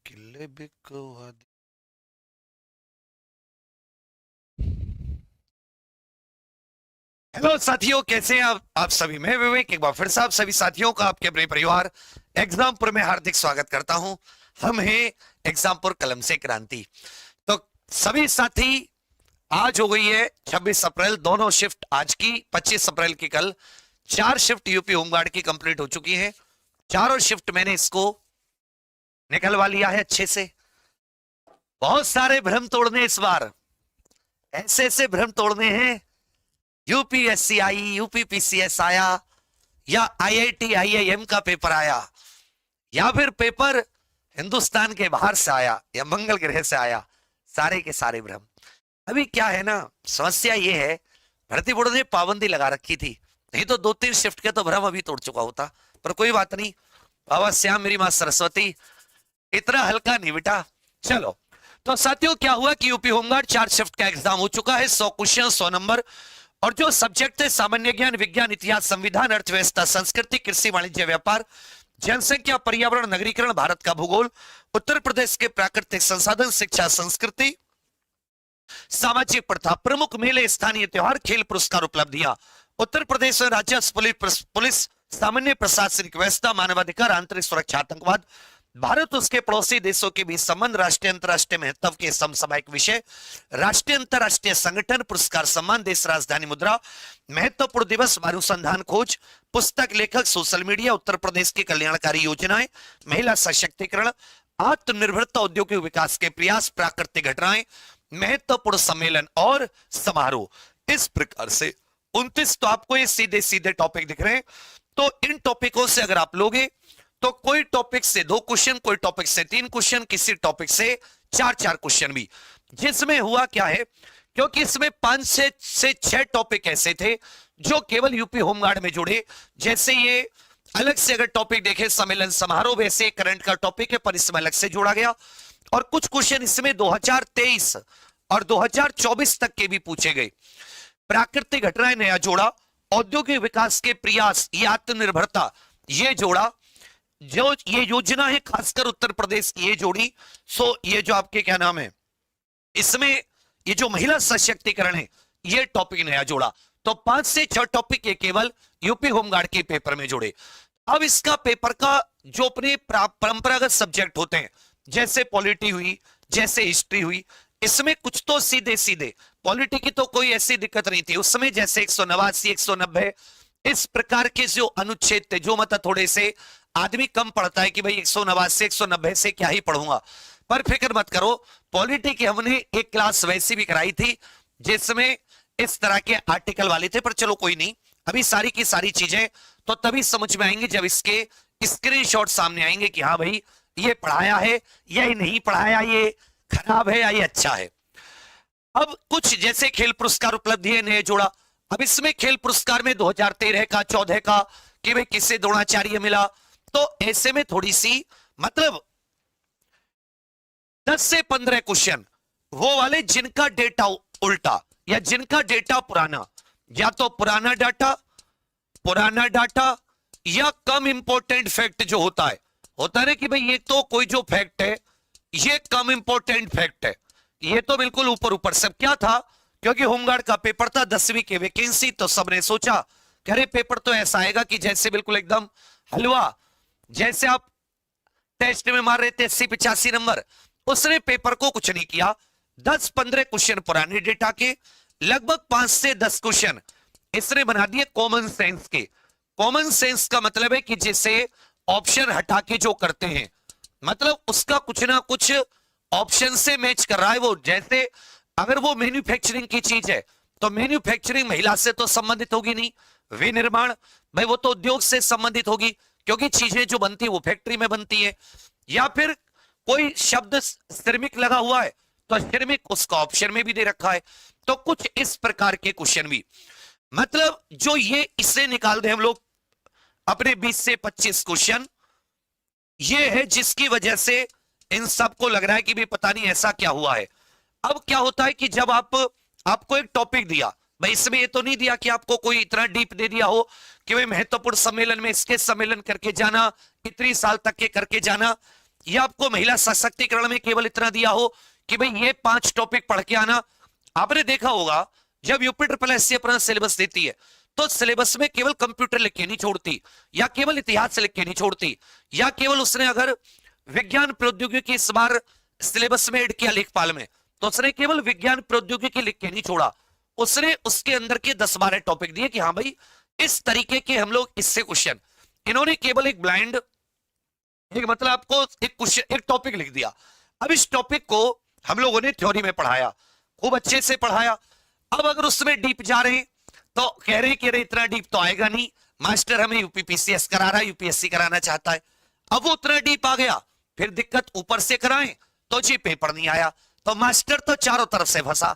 किले बिकवा दी। हेलो साथियों, कैसे हैं आप सभी। मैं विवेक एक बार फिर से आप सभी साथियों का आपके अपने परिवार एग्जामपुर में हार्दिक स्वागत करता हूं। हम हैं एग्जामपुर कलम से क्रांति। तो सभी साथी, आज हो गई है 26 अप्रैल, दोनों शिफ्ट आज की, 25 अप्रैल की कल। 4 शिफ्ट यूपी होमगार्ड की कंप्लीट हो चुकी है। चारों शिफ्ट मैंने इसको निकलवा लिया है अच्छे से। बहुत सारे भ्रम तोड़ने इस बार, ऐसे ऐसे भ्रम तोड़ने हैं। यूपीएससी आई, यूपीपीसीएस आया, या आईआईटी आईआईएम का पेपर आया, या फिर पेपर हिंदुस्तान के बाहर से आया या मंगल ग्रह से आया, सारे के सारे भ्रम। अभी क्या है ना, समस्या ये है, भर्ती बोर्ड ने पाबंदी लगा रखी थी, नहीं तो 2-3 शिफ्ट के तो भ्रम अभी तोड़ चुका होता। पर कोई बात नहीं, बाबा श्याम, मेरी मां सरस्वती, इतना हल्का नहीं बेटा। चलो, तो साथियों क्या हुआ कि यूपी होमगार्ड 4 शिफ्ट का एग्जाम हो चुका है। 100 क्वेश्चन, 100 नंबर, और जो सब्जेक्ट थे सामान्य ज्ञान, विज्ञान, इतिहास, संविधान, अर्थव्यवस्था, संस्कृति, कृषि, वाणिज्य, व्यापार, जनसंख्या, पर्यावरण, नगरीकरण, भारत का भूगोल, उत्तर प्रदेश के प्राकृतिक संसाधन, शिक्षा, संस्कृति, सामाजिक प्रथा, प्रमुख मेले, स्थानीय त्योहार, खेल, पुरस्कार, उपलब्धियां, उत्तर प्रदेश में राजस्व, पुलिस, सामान्य प्रशासनिक व्यवस्था, मानवाधिकार, आंतरिक सुरक्षा, आतंकवाद, भारत उसके पड़ोसी देशों के बीच संबंध, राष्ट्रीय अंतरराष्ट्रीय महत्व के समसामयिक विषय, राष्ट्रीय अंतरराष्ट्रीय संगठन, पुरस्कार, सम्मान, देश, राजधानी, मुद्रा, महत्वपूर्ण दिवस, अनुसंधान, खोज, पुस्तक, लेखक, सोशल मीडिया, उत्तर प्रदेश की कल्याणकारी योजनाएं, महिला सशक्तिकरण, आत्मनिर्भरता, औद्योगिक विकास के प्रयास, प्राकृतिक घटनाएं, महत्वपूर्ण सम्मेलन और समारोह। इस प्रकार से 29 तो आपको ये सीधे सीधे टॉपिक दिख रहे हैं। तो इन टॉपिकों से अगर आप लोगे तो कोई टॉपिक से 2 क्वेश्चन, कोई टॉपिक से 3 क्वेश्चन, किसी टॉपिक से 4-4 क्वेश्चन भी। जिसमें हुआ क्या है, क्योंकि इसमें 5 से 6 टॉपिक ऐसे थे जो केवल यूपी होमगार्ड में जुड़े। जैसे ये अलग से अगर टॉपिक देखें सम्मेलन समारोह, वैसे करंट का टॉपिक है पर इसमें अलग से जोड़ा गया। और कुछ क्वेश्चन इसमें 2023 और 2024 तक के भी पूछे गए। प्राकृतिक घटनाएं नया जोड़ा, औद्योगिक विकास के प्रयास, ये आत्मनिर्भरता ये जोड़ा, जो ये योजना है खासकर उत्तर प्रदेश की ये जोड़ी। सो ये जो आपके क्या नाम है, इसमें ये जो महिला सशक्तिकरण है ये टॉपिक नया जोड़ा। तो 5 से 6 टॉपिक ये केवल यूपी होमगार्ड के पेपर में जोड़े। अब इसका पेपर का जो अपने परंपरागत सब्जेक्ट होते हैं, जैसे पॉलिटी हुई, जैसे हिस्ट्री हुई, इसमें कुछ तो सीधे सीधे, पॉलिटी की तो कोई ऐसी दिक्कत नहीं थी उसमें, जैसे 189, 190 इस प्रकार के जो अनुच्छेद थे, जो मतलब थोड़े से आदमी कम पढ़ता है कि भाई 189 190 से क्या ही पढ़ूंगा। पर फिक्र मत करो, पॉलिटी की हमने एक क्लास वैसी भी कराई थी जिसमें इस तरह के आर्टिकल वाले थे। पर चलो कोई नहीं, अभी सारी की सारी चीजें तो तभी समझ में आएंगी जब इसके स्क्रीनशॉट सामने आएंगे कि हाँ भाई ये पढ़ाया है या नहीं पढ़ाया, ये खराब है या ये अच्छा है। अब कुछ जैसे खेल पुरस्कार उपलब्धि है नए जोड़ा। अब इसमें खेल पुरस्कार में 2013 का, 14 का, कि भाई किसे द्रोणाचार्य मिला। तो ऐसे में थोड़ी सी मतलब 10 से 15 क्वेश्चन वो वाले जिनका डेटा उल्टा या जिनका डेटा पुराना, या तो पुराना डाटा या कम इंपॉर्टेंट फैक्ट जो होता है ना कि भाई ये तो कोई जो फैक्ट है ये कम इंपॉर्टेंट फैक्ट है, ये तो बिल्कुल ऊपर ऊपर। सब क्या था, क्योंकि होमगार्ड का पेपर था, 10वीं की वैकेंसी, तो सबने सोचा कि अरे पेपर तो ऐसा आएगा कि जैसे बिल्कुल एकदम हलवा, जैसे आप टेस्ट में मार रहे थे 80-85 नंबर। उसने पेपर को कुछ नहीं किया, 10-15 क्वेश्चन पुराने डेटा के, लगभग 5 से 10 क्वेश्चन इसने बना दिए कॉमन सेंस के। कॉमन सेंस का मतलब है कि जिसे ऑप्शन हटा के जो करते हैं, मतलब उसका कुछ ना कुछ ऑप्शन से मैच कर रहा है वो। जैसे अगर वो मैन्युफैक्चरिंग की चीज है तो मैन्युफैक्चरिंग महिला से तो संबंधित होगी नहीं, विनिर्माण भाई वो तो उद्योग से संबंधित होगी, क्योंकि चीजें जो बनती है वो फैक्ट्री में बनती है। या फिर कोई शब्द श्रमिक लगा हुआ है तो श्रमिक उसका ऑप्शन में भी दे रखा है। तो कुछ इस प्रकार के क्वेश्चन भी, मतलब जो ये इससे निकाल दे हम लोग अपने 20 से 25 क्वेश्चन, ये है जिसकी वजह से इन सबको लग रहा है कि भी पता नहीं ऐसा क्या हुआ है। अब क्या होता है कि जब आपको एक टॉपिक दिया, भाई इसमें ये तो नहीं दिया कि आपको कोई इतना डीप दे दिया हो कि भाई महत्वपूर्ण सम्मेलन में इसके सम्मेलन करके जाना, इतनी साल तक के करके जाना, या आपको महिला सशक्तिकरण में केवल इतना दिया हो कि भाई ये 5 टॉपिक पढ़ के आना। आपने देखा होगा जब यूपी ट्रिपल एस अपना सिलेबस देती है तो सिलेबस में केवल कंप्यूटर लिख के नहीं छोड़ती, या केवल इतिहास लिख के नहीं छोड़ती, या केवल उसने अगर विज्ञान प्रौद्योगिकी इस बार सिलेबस में ऐड किया लेखपाल में तो उसने केवल विज्ञान प्रौद्योगिकी लिख के नहीं छोड़ा, उसने उसके अंदर के 10-12 टॉपिक दिए कि हाँ भाई इस तरीके के हम लोग इससे क्वेश्चन। इन्होंने केवल एक ब्लाइंड एक मतलब आपको एक क्वेश्चन एक टॉपिक लिख दिया। अब इस टॉपिक को हम लोगों ने थ्योरी में पढ़ाया, खूब अच्छे से पढ़ाया। अब अगर उसमें डीप जा रहे हैं तो कह रहे हैं कि इतना डीप तो आएगा नहीं, मास्टर हमें यूपीपीसीएस करा रहा है, यूपीएससी कराना चाहता है। अब वो उतना डीप आ गया, फिर दिक्कत ऊपर से कराएं तो जी पेपर नहीं आया, तो मास्टर तो चारों तरफ से फंसा।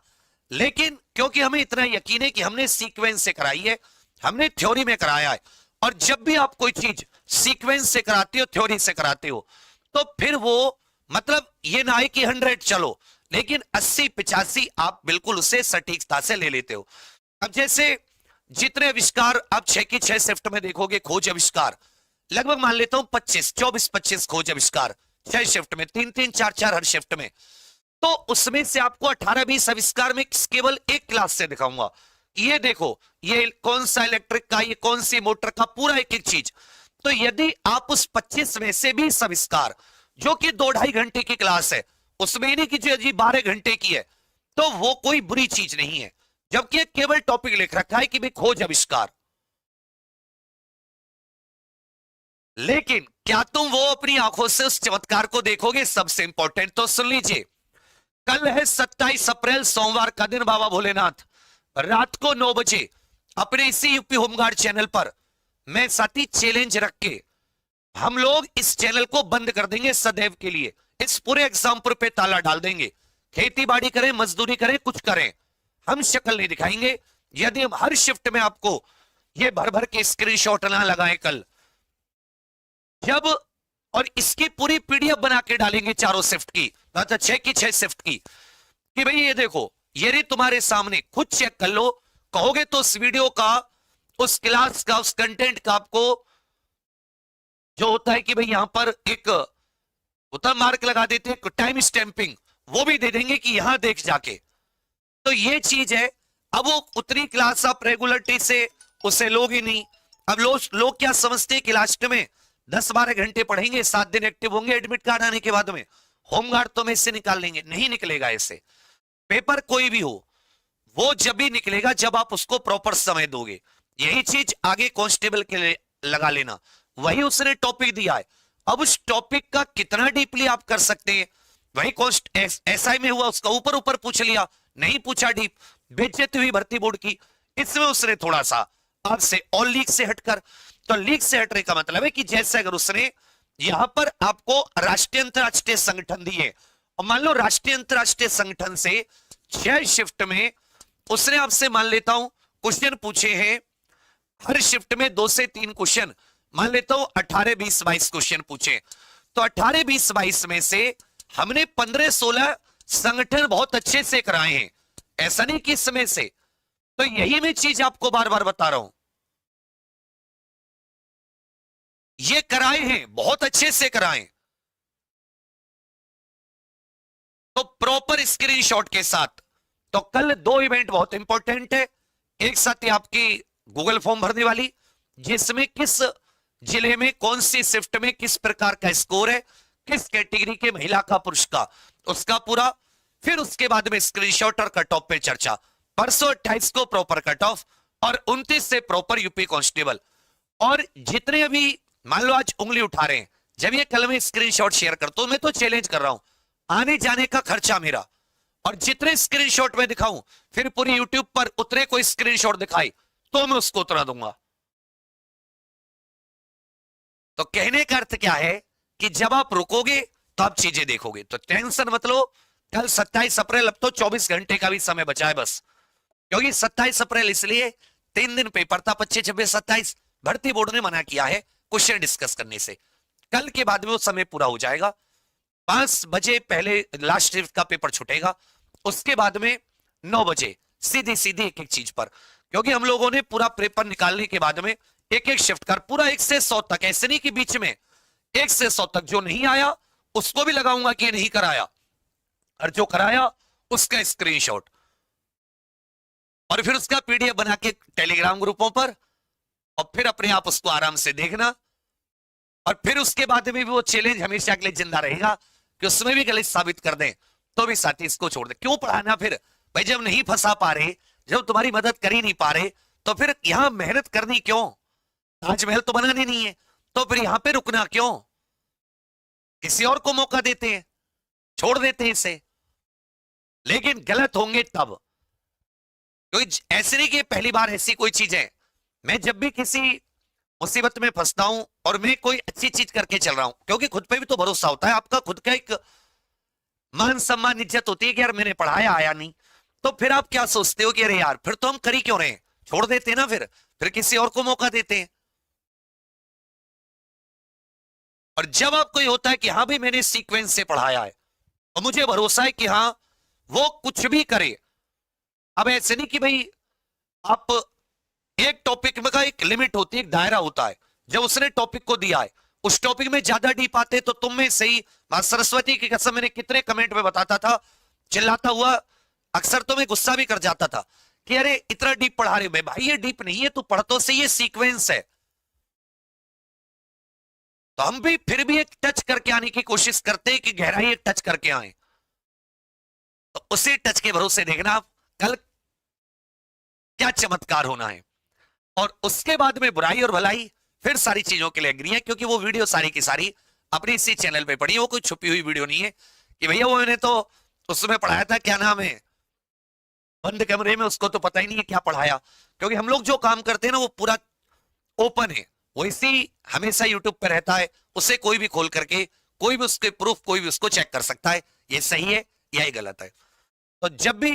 लेकिन क्योंकि हमें इतना यकीन है कि हमने सीक्वेंस से कराई है, हमने थ्योरी में कराया है, और जब भी आप कोई चीज सीक्वेंस से कराते हो, थ्योरी से कराते हो, तो फिर वो मतलब ये ना है कि 100 चलो, लेकिन 80-85 आप बिल्कुल उसे सटीकता से ले लेते हो। अब जैसे जितने आविष्कार आप 6 की 6 शिफ्ट में देखोगे, खोज आविष्कार लगभग मान लेता हूं 24-25 खोज आविष्कार 6 शिफ्ट में, 3-3 4-4 हर शिफ्ट में, तो उसमें से आपको 18-20 आविष्कार में केवल एक क्लास से दिखाऊंगा। ये देखो, ये कौन सा इलेक्ट्रिक का, ये कौन सी मोटर का, पूरा एक एक चीज। तो यदि आप उस 25 में से 20 आविष्कार जो कि 2-2.5 घंटे की क्लास है, उसमें नहीं कि जो जी 12 घंटे की है, तो वो कोई बुरी चीज नहीं है, जबकि केवल टॉपिक लिख रखा है कि भाई खोज आविष्कार। लेकिन क्या तुम वो अपनी आंखों से उस चमत्कार को देखोगे? सबसे इंपॉर्टेंट तो सुन लीजिए, कल है 27 अप्रैल सोमवार का दिन, बाबा भोलेनाथ, रात को 9 बजे अपने इसी यूपी होमगार्ड चैनल पर मैं साथी चैलेंज रख के हम लोग इस चैनल को बंद कर देंगे सदैव के लिए। इस पूरे एग्जाम्पल पे ताला डाल देंगे। खेती बाड़ी करें, मजदूरी करें, कुछ करें, हम शक्ल नहीं दिखाएंगे यदि हम हर शिफ्ट में आपको ये भर भर के स्क्रीनशॉट ना लगाएं। कल जब और इसकी पूरी पीडीएफ बना के डालेंगे चारों शिफ्ट की, मतलब 6 की 6 शिफ्ट की, कि भाई ये देखो, ये रही तुम्हारे सामने, खुद चेक कर लो। कहोगे तो उस वीडियो का, उस क्लास का, उस कंटेंट का आपको जो होता है कि भाई यहां पर एक उतर मार्क लगा देते हैं, टाइम स्टैंपिंग, वो भी दे देंगे कि यहां देख जाके। तो ये चीज है। अब वो उतनी क्लास आप रेगुलरिटी से उसे लोग ही नहीं। अब लोग क्या समझते हैं कि लास्ट में 10-12 घंटे पढ़ेंगे, 7 दिन एक्टिव होंगे, एडमिट कार्ड आने के बाद में होमगार्ड तो में इससे निकाल लेंगे। नहीं निकलेगा ऐसे। पेपर कोई भी हो, वो जब भी निकलेगा जब आप उसको प्रॉपर समय दोगे। यही चीज आगे कांस्टेबल के लिए लगा लेना, वही उसने टॉपिक दिया है। अब उस टॉपिक का कितना डीपली आप कर सकते हैं, वही एसआई में हुआ, उसका ऊपर ऊपर पूछ लिया, नहीं पूछा डीप, बेइज्जती हुई भर्ती बोर्ड की। इसमें उसने थोड़ा सा आपसे और लीक से हटकर, तो लीक से हटने का मतलब है कि जैसे अगर उसने यहां पर आपको राष्ट्रीय अंतरराष्ट्रीय संगठन दिए, और मान लो राष्ट्रीय अंतरराष्ट्रीय संगठन से 6 शिफ्ट में उसने आपसे मान लेता हूं क्वेश्चन पूछे हैं, हर शिफ्ट में 2 से 3 क्वेश्चन, मान लेता हूं 18-20-22 क्वेश्चन पूछे, तो 18-20-22 में से हमने 15-16 संगठन बहुत अच्छे से कराए हैं, ऐसा नहीं कि इसमें से। तो यही मैं चीज आपको बार बार बता रहा हूं, ये कराए हैं, बहुत अच्छे से कराए, तो प्रॉपर स्क्रीनशॉट के साथ। तो कल 2 इवेंट बहुत इंपॉर्टेंट है। एक साथ ही आपकी गूगल फॉर्म भरने वाली, जिसमें किस जिले में कौन सी शिफ्ट में किस प्रकार का स्कोर है, किस कैटेगरी के महिला का पुरुष का, उसका पूरा। फिर उसके बाद में स्क्रीनशॉट और कट ऑफ पे चर्चा। परसों 28 को प्रॉपर कट ऑफ, और 29 से प्रॉपर यूपी कांस्टेबल। और जितने अभी मान लो आज उंगली उठा रहे हैं, जब ये कल में स्क्रीनशॉट शेयर करता हूं, मैं तो चैलेंज कर रहा हूं, आने जाने का खर्चा मेरा, और जितने स्क्रीनशॉट में दिखाऊं, फिर पूरी यूट्यूब पर उतरे कोई स्क्रीनशॉट दिखाई तो मैं उसको उतरा दूंगा। तो कहने का अर्थ क्या है कि जब आप रुकोगे तो आप चीजें देखोगे। तो टेंशन मत लो, कल 27 अप्रैल, अब तो 24 घंटे का भी समय बचा है बस, क्योंकि 27 अप्रैल इसलिए 3 दिन पेपर था, 25, 26, 27 भर्ती बोर्ड ने मना किया है क्वेश्चन डिस्कस करने से। कल के बाद में वो समय पूरा हो जाएगा। 5 बजे पहले लास्ट शिफ्ट का पेपर छूटेगा, उसके बाद में 9 बजे सीधी सीधी एक एक चीज पर, क्योंकि हम लोगों ने पूरा पेपर निकालने के बाद में एक एक शिफ्ट कर पूरा 1 से 100 तक, ऐसे नहीं कि बीच में 1 से 100 तक जो नहीं आया उसको भी लगाऊंगा कि ये नहीं कराया, और जो कराया उसका स्क्रीनशॉट, और फिर उसका पीडीएफ बना के टेलीग्राम ग्रुपों पर, और फिर अपने आप उसको आराम से देखना, और फिर उसके बाद में भी वो चैलेंज हमेशा के लिए जिंदा रहेगा कि उसमें भी गलत साबित कर दें तो भी साथी इसको छोड़ दे। क्यों पढ़ाना फिर भाई, जब नहीं फंसा पा रहे, जब तुम्हारी मदद कर ही नहीं पा रहे, तो फिर यहां मेहनत करनी क्यों? ताजमहल तो बनाने नहीं है, तो फिर यहां पे रुकना क्यों? किसी और को मौका देते हैं, छोड़ देते हैं इसे। लेकिन गलत होंगे तब, क्योंकि ऐसे नहीं कि पहली बार ऐसी कोई चीज है। मैं जब भी किसी मुसीबत में फंसता हूं और मैं कोई अच्छी चीज करके चल रहा हूं, क्योंकि खुद पे भी तो भरोसा होता है, आपका खुद का एक मान सम्मान इज्जत होती है कि यार मैंने पढ़ाया, आया नहीं, तो फिर आप क्या सोचते हो कि अरे यार फिर तो हम कर ही क्यों रहे हैं, छोड़ देते ना, फिर किसी और को मौका देते हैं। और जब आपको ये होता है कि हाँ भाई मैंने सीक्वेंस से पढ़ाया है और मुझे भरोसा है कि हाँ वो कुछ भी करे। अब ऐसे नहीं कि भाई आप एक टॉपिक में का एक लिमिट होती है, एक दायरा होता है, जब उसने टॉपिक को दिया है उस टॉपिक में ज्यादा डीप आते तो तुम में सही, मां सरस्वती की कसम मैंने कितने कमेंट में बताता था, चिल्लाता हुआ, अक्सर तो मैं गुस्सा भी कर जाता था कि अरे इतना डीप पढ़ा रहे हो। भाई ये डीप नहीं है, तू पढ़ तो सही, ये सीक्वेंस है। तो हम भी फिर भी एक टच करके आने की कोशिश करते हैं कि गहराई एक टच करके आए, तो उसी टच के भरोसे देखना आप कल क्या चमत्कार होना है। और उसके बाद में बुराई और भलाई फिर सारी चीजों के लिए एग्री है, क्योंकि वो वीडियो सारी की सारी अपने इसी चैनल पे पड़ी है, वो कोई छुपी हुई वीडियो नहीं है कि भैया वो मैंने तो उसमें पढ़ाया था, क्या नाम है, बंद कमरे में, उसको तो पता ही नहीं है क्या पढ़ाया। क्योंकि हम लोग जो काम करते हैं ना वो पूरा ओपन है, वो इसी हमेशा यूट्यूब पे रहता है, उसे कोई भी खोल करके कोई भी उसके प्रूफ, कोई भी उसको चेक कर सकता है ये सही है या ये गलत है। तो जब भी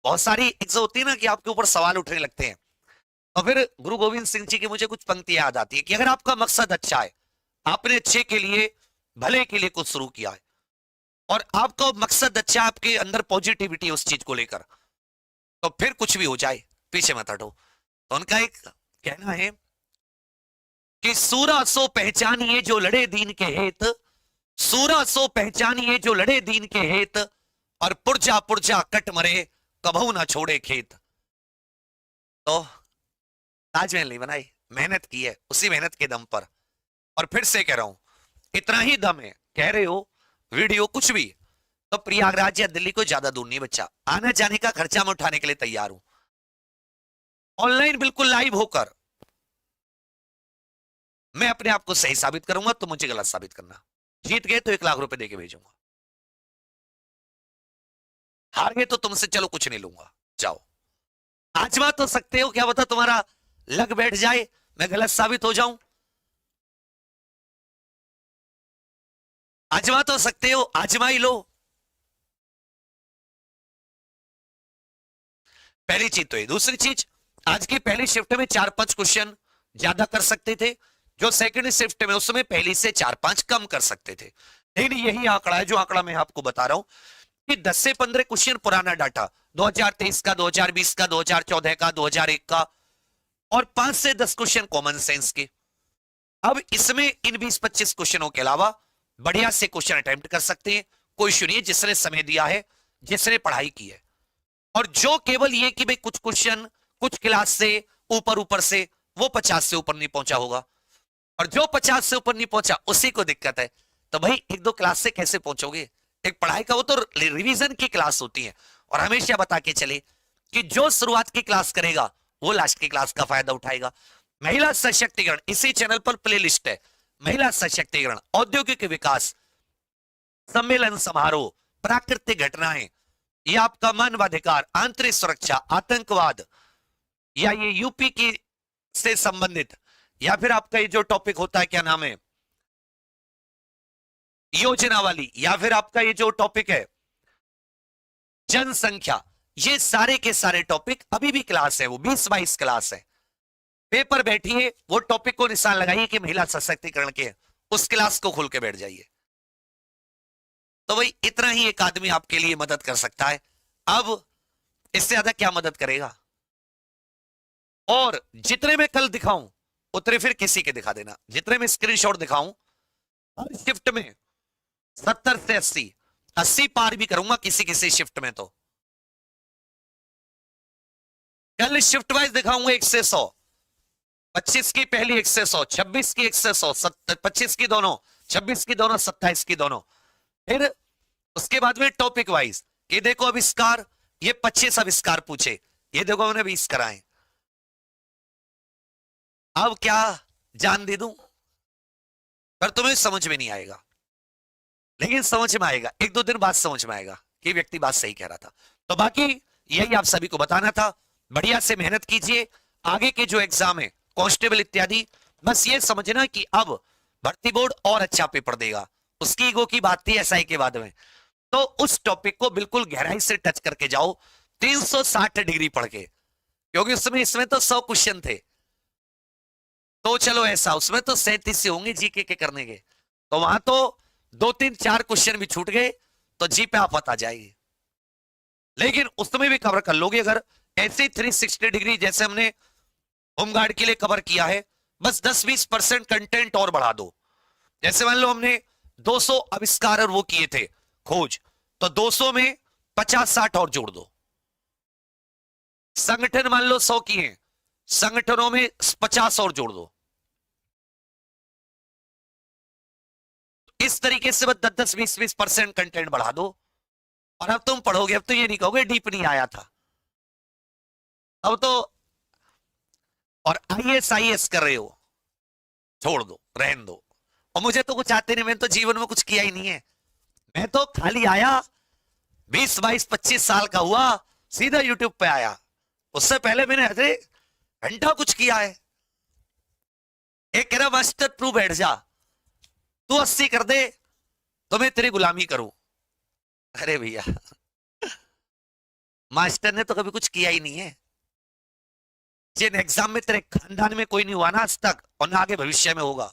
बहुत सारी चीजें होती है ना कि आपके ऊपर सवाल उठने लगते हैं, और फिर गुरु गोविंद सिंह जी की मुझे कुछ पंक्तियां याद आती है कि अगर आपका मकसद अच्छा है, आपने अच्छे के लिए, भले के लिए कुछ शुरू किया है, और आपका मकसद अच्छा, आपके अंदर पॉजिटिविटी है उस चीज को लेकर, तो फिर कुछ भी हो जाए पीछे मत हटो। तो उनका एक कहना है कि सूरा सो पहचानिए जो लड़े दीन के हेत, सूरा सो पहचानिए जो लड़े दीन के हेत, और पुरजा पुरजा कट मरे कभू ना छोड़े खेत। तो ताजमहल नहीं बनाई, मेहनत की है, उसी मेहनत के दम पर। और फिर से कह रहा हूं, इतना ही दम है, कह रहे हो वीडियो कुछ भी, तो प्रयागराज या दिल्ली को ज्यादा दूर नहीं बच्चा, आने जाने का खर्चा मैं उठाने के लिए तैयार हूं, ऑनलाइन बिल्कुल लाइव होकर मैं अपने आप को सही साबित करूंगा, तो मुझे गलत साबित करना। जीत गए तो 1 लाख रुपए देके भेजूंगा, हार गए तो तुमसे चलो कुछ नहीं लूंगा, जाओ। आजमा तो सकते हो, क्या पता तुम्हारा लग बैठ जाए, मैं गलत साबित हो जाऊं। आजमा तो सकते हो, आजमा ही लो। पहली चीज तो ये। दूसरी चीज, आज की पहली शिफ्ट में 4-5 क्वेश्चन ज्यादा कर सकते थे, जो सेकंड शिफ्ट में उसमें पहली से 4-5 कम कर सकते थे। लेकिन यही आंकड़ा है, जो आंकड़ा मैं आपको बता रहा हूं कि 10 से 15 क्वेश्चन पुराना डाटा, 2023 का, 2020 का, 2014 का, 2001 का, और 5 से 10 क्वेश्चन कॉमन सेंस के। अब इसमें इन 20-25 क्वेश्चनों के अलावा बढ़िया से क्वेश्चन अटेम्प्ट कर सकते हैं, कोई इशू नहीं है, जिसने समय दिया है, जिसने पढ़ाई की है। और जो केवल ये कि भाई कुछ क्वेश्चन कुछ क्लास से ऊपर ऊपर से, वो 50 से ऊपर नहीं पहुंचा होगा, और जो 50 से ऊपर नहीं पहुंचा उसी को दिक्कत है। तो भाई 1-2 क्लास से कैसे पहुंचोगे? एक पढ़ाई का वो तो रिवीजन की क्लास होती है, और हमेशा बता के चले कि जो शुरुआत की क्लास करेगा वो लास्ट की क्लास का फायदा उठाएगा। महिला सशक्तिकरण, इसी चैनल पर प्लेलिस्ट है, महिला सशक्तिकरण, औद्योगिक विकास, सम्मेलन समारोह, प्राकृतिक घटनाएं, ये आपका मानवाधिकार, आंतरिक सुरक्षा, आतंकवाद, या ये यूपी की से संबंधित, या फिर आपका ये जो टॉपिक होता है, क्या नाम है, योजना वाली, या फिर आपका ये जो टॉपिक है जनसंख्या, ये सारे के सारे टॉपिक अभी भी क्लास है, वो 20-22 क्लास है। पेपर बैठिए, वो टॉपिक को निशान लगाइए कि महिला सशक्तिकरण के, उस क्लास को खोल के बैठ जाइए। तो भाई इतना ही एक आदमी आपके लिए मदद कर सकता है। अब इससे ज्यादा क्या मदद करेगा। और जितने मैं कल दिखाऊं उतने फिर किसी के दिखा देना, जितने मैं स्क्रीनशॉट दिखाऊं हर शिफ्ट में 70 से 80 पार भी करूंगा किसी किसी शिफ्ट में। तो कल शिफ्ट वाइज दिखाऊंगा 1 से 100, 25 की पहली 1 से 100, 26 की 1 से 100, 25 की दोनों, 26 की दोनों, 27 की दोनों। फिर उसके बाद में टॉपिक वाइज, ये देखो आविष्कार, ये 25 आविष्कार पूछे, ये देखो मैंने 20 कराए। अब क्या जान दे दूं, पर तुम्हें समझ में नहीं आएगा, लेकिन समझ में आएगा, 1-2 दिन बाद समझ में आएगा कि व्यक्ति बात सही कह रहा था। तो बाकी यही आप सभी को बताना था। बढ़िया से मेहनत कीजिए, आगे के जो एग्जाम है कांस्टेबल इत्यादि, बस ये समझना कि अब भर्ती बोर्ड और अच्छा पेपर देगा। उसकी ईगो की बात थी एसआई के बाद में, तो उस टॉपिक को बिल्कुल गहराई से टच करके जाओ 360 डिग्री पढ़ के, क्योंकि उसमें इसमें तो 100 क्वेश्चन थे। तो चलो ऐसा, उसमें तो 37 से होंगे जीके के करने के, तो वहां तो 2-3-4 क्वेश्चन भी छूट गए तो जी पे आफत आ जाएगी। लेकिन उसमें भी कवर कर लोगे अगर ऐसे 360 डिग्री जैसे हमने होमगार्ड के लिए कवर किया है, बस 10-20% कंटेंट और बढ़ा दो। जैसे मान लो हमने 200 आविष्कार और वो किए थे खोज, तो 200 में 50-60 और जोड़ दो। संगठन मान लो 100 किए, संगठनों में 50 और जोड़ दो। इस तरीके से बस 10-20% कंटेंट बढ़ा दो, और अब तुम पढ़ोगे, अब तो ये नहीं कहोगे डीप नहीं आया था, अब तो और आईएएस कर रहे हो, छोड़ दो, रहन दो। और मुझे तो कुछ आते नहीं, मैंने तो जीवन में कुछ किया ही नहीं है, मैं तो खाली आया 20-22-25 साल का हुआ, सीधा यूट्यूब पे आया। उससे पहले मैंने अरे घंटा कुछ किया है। एक कह रहा मास्टर तू बैठ जा, तू 80 कर दे तो मैं तेरी गुलामी करूं। अरे भैया मास्टर ने तो कभी कुछ किया ही नहीं है। जिन एग्जाम में तेरे खानदान में कोई नहीं हुआ ना आज तक, और ना आगे भविष्य में होगा,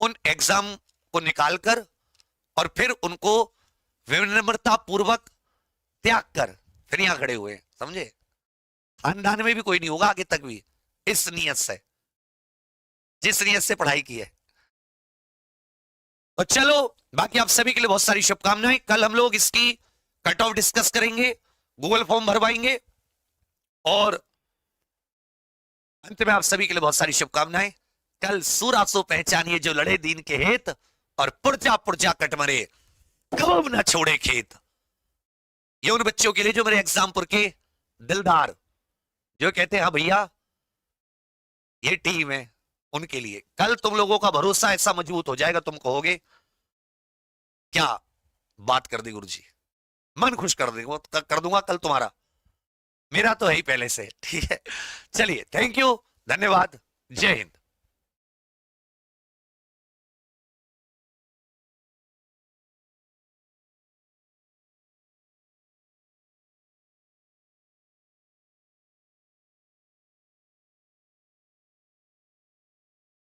उन एग्जाम को निकाल कर और फिर उनको विनम्रता पूर्वक त्याग कर फिर यहां खड़े हुए, समझे। खानदान में भी कोई नहीं होगा आगे तक भी, इस नियत से, जिस नियत से पढ़ाई की है। तो चलो, बाकी आप सभी के लिए बहुत सारी शुभकामनाएं। कल हम लोग इसकी कट ऑफ डिस्कस करेंगे, गूगल फॉर्म भरवाएंगे, और अंत में आप सभी के लिए बहुत सारी शुभकामनाएं। कल सूरासो पहचानिए जो लड़े दीन के हेत, और पुरजा पुरजा कट मरे कब ना छोड़े खेत। ये उन बच्चों के लिए जो मेरे एग्जामपुर के दिलदार, जो कहते हैं हाँ भैया ये टीम है, उनके लिए कल तुम लोगों का भरोसा ऐसा मजबूत हो जाएगा, तुम कहोगे क्या बात कर दी गुरुजी, मन खुश कर दूंगा कल तुम्हारा, मेरा तो है ही पहले से। ठीक है, चलिए, थैंक यू, धन्यवाद, जय हिंद।